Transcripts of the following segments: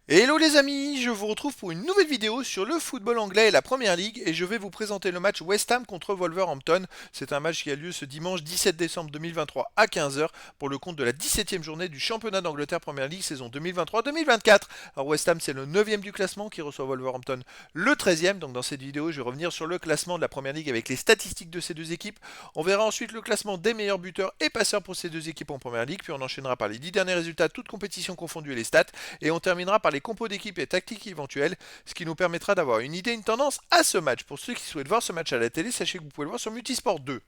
Hello les amis, je vous retrouve pour une nouvelle vidéo sur le football anglais et la Première Ligue et je vais vous présenter le match West Ham contre Wolverhampton. C'est un match qui a lieu ce dimanche 17 décembre 2023 à 15 heures pour le compte de la 17e journée du championnat d'Angleterre Première Ligue saison 2023-2024. Alors West Ham c'est le 9e du classement qui reçoit Wolverhampton le 13e. Donc dans cette vidéo je vais revenir sur le classement de la Première Ligue avec les statistiques de ces deux équipes. On verra ensuite le classement des meilleurs buteurs et passeurs pour ces deux équipes en Première Ligue. Puis on enchaînera par les 10 derniers résultats toutes compétitions confondues et les stats. Et on terminera par les compos d'équipe et tactiques éventuelles, ce qui nous permettra d'avoir une idée, une tendance à ce match. Pour ceux qui souhaitent voir ce match à la télé, sachez que vous pouvez le voir sur Multisport 2.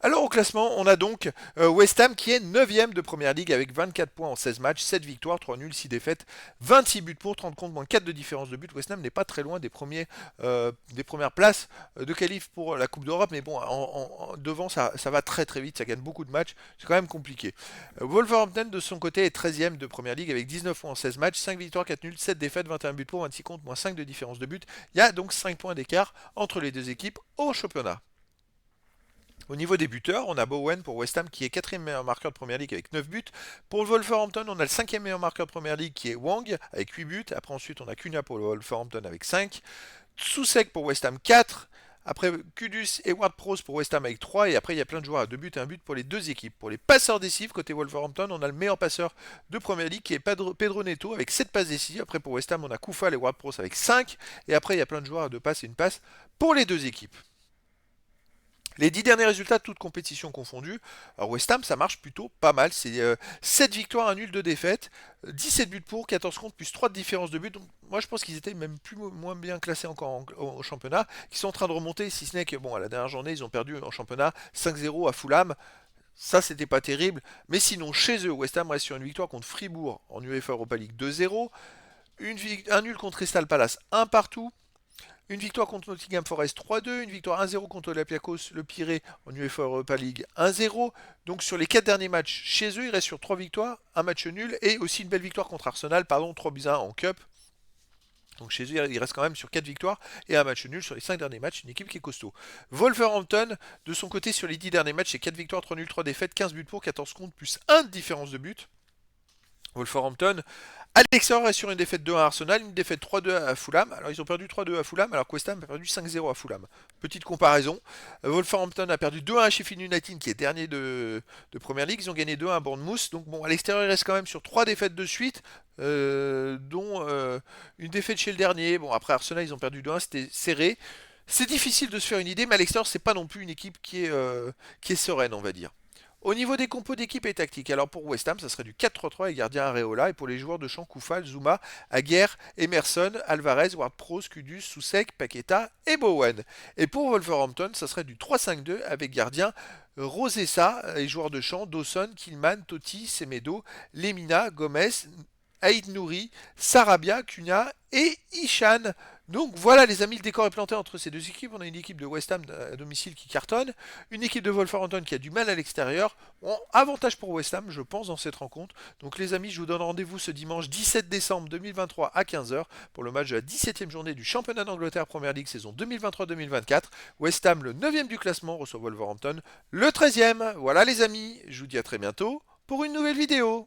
Alors au classement, on a donc West Ham qui est 9ème de Première Ligue avec 24 points en 16 matchs, 7 victoires, 3 nuls, 6 défaites, 26 buts pour, 30 contre, moins 4 de différence de but. West Ham n'est pas très loin des premières places de qualif pour la Coupe d'Europe, mais bon, devant ça va très très vite, ça gagne beaucoup de matchs, c'est quand même compliqué. Wolverhampton de son côté est 13ème de Première Ligue avec 19 points en 16 matchs, 5 victoires, 4 nuls, 7 défaites, 21 buts pour, 26 contre, moins 5 de différence de but. Il y a donc 5 points d'écart entre les deux équipes au championnat. Au niveau des buteurs, on a Bowen pour West Ham qui est 4ème meilleur marqueur de Première Ligue avec 9 buts. Pour le Wolverhampton, on a le 5ème meilleur marqueur de Première Ligue qui est Wang avec 8 buts. Après ensuite, on a Cunha pour le Wolverhampton avec 5. Soucek pour West Ham 4. Après Kudus et Ward-Prowse pour West Ham avec 3. Et après, il y a plein de joueurs à 2 buts et 1 but pour les deux équipes. Pour les passeurs décisifs, côté Wolverhampton, on a le meilleur passeur de Première Ligue qui est Pedro Neto avec 7 passes décisives. Après, pour West Ham, on a Koufal et Ward-Prowse avec 5. Et après, il y a plein de joueurs à 2 passes et une passe pour les deux équipes. Les 10 derniers résultats, toutes compétitions confondues. Alors West Ham, ça marche plutôt pas mal. C'est 7 victoires, 1 nul, 2 défaites, 17 buts pour, 14 contre, plus 3 de différence de but. Donc moi je pense qu'ils étaient même moins bien classés encore au championnat, qui sont en train de remonter, si ce n'est que bon, à la dernière journée, ils ont perdu en championnat 5-0 à Fulham. Ça, c'était pas terrible. Mais sinon, chez eux, West Ham reste sur une victoire contre Fribourg en UEFA Europa League 2-0. Un nul contre Crystal Palace 1 partout. Une victoire contre Nottingham Forest 3-2, une victoire 1-0 contre Olympiakos Le Pirée en UEFA Europa League 1-0. Donc sur les 4 derniers matchs chez eux, il reste sur 3 victoires, un match nul et aussi une belle victoire contre Arsenal, pardon, 3-1 en Cup. Donc chez eux, il reste quand même sur 4 victoires et un match nul sur les 5 derniers matchs, une équipe qui est costaud. Wolverhampton, de son côté, sur les 10 derniers matchs, c'est 4 victoires, 3 nuls, 3 défaites, 15 buts pour, 14 contre, plus 1 de différence de but. Wolverhampton. Alexandre est sur une défaite 2 à Arsenal, une défaite 3-2 à Fulham. Alors ils ont perdu 3-2 à Fulham, alors que West Ham a perdu 5-0 à Fulham. Petite comparaison. Wolverhampton a perdu 2-1 à Sheffield United, qui est dernier de Première Ligue. Ils ont gagné 2-1 à Bournemouth. Donc bon, à l'extérieur, il reste quand même sur 3 défaites de suite, dont une défaite chez le dernier. Bon, après Arsenal, ils ont perdu 2-1, c'était serré. C'est difficile de se faire une idée, mais à l'extérieur, c'est pas non plus une équipe qui est sereine, on va dire. Au niveau des compos d'équipe et tactique, alors pour West Ham, ça serait du 4-3-3 et gardien Areola. Et pour les joueurs de champ, Koufal, Zuma, Aguerre, Emerson, Alvarez, Ward-Prowse, Kudus, Soucek, Paqueta et Bowen. Et pour Wolverhampton, ça serait du 3-5-2 avec gardien Rosessa et joueurs de champ, Dawson, Killman, Totti, Semedo, Lemina, Gomez, Aïd Nouri, Sarabia, Cunha et Ishan. Donc voilà les amis, le décor est planté entre ces deux équipes. On a une équipe de West Ham à domicile qui cartonne, une équipe de Wolverhampton qui a du mal à l'extérieur. Bon, avantage pour West Ham, je pense, dans cette rencontre. Donc les amis, je vous donne rendez-vous ce dimanche 17 décembre 2023 à 15 heures pour le match de la 17e journée du championnat d'Angleterre Première Ligue saison 2023-2024. West Ham, le 9e du classement, reçoit Wolverhampton, le 13e. Voilà les amis, je vous dis à très bientôt pour une nouvelle vidéo.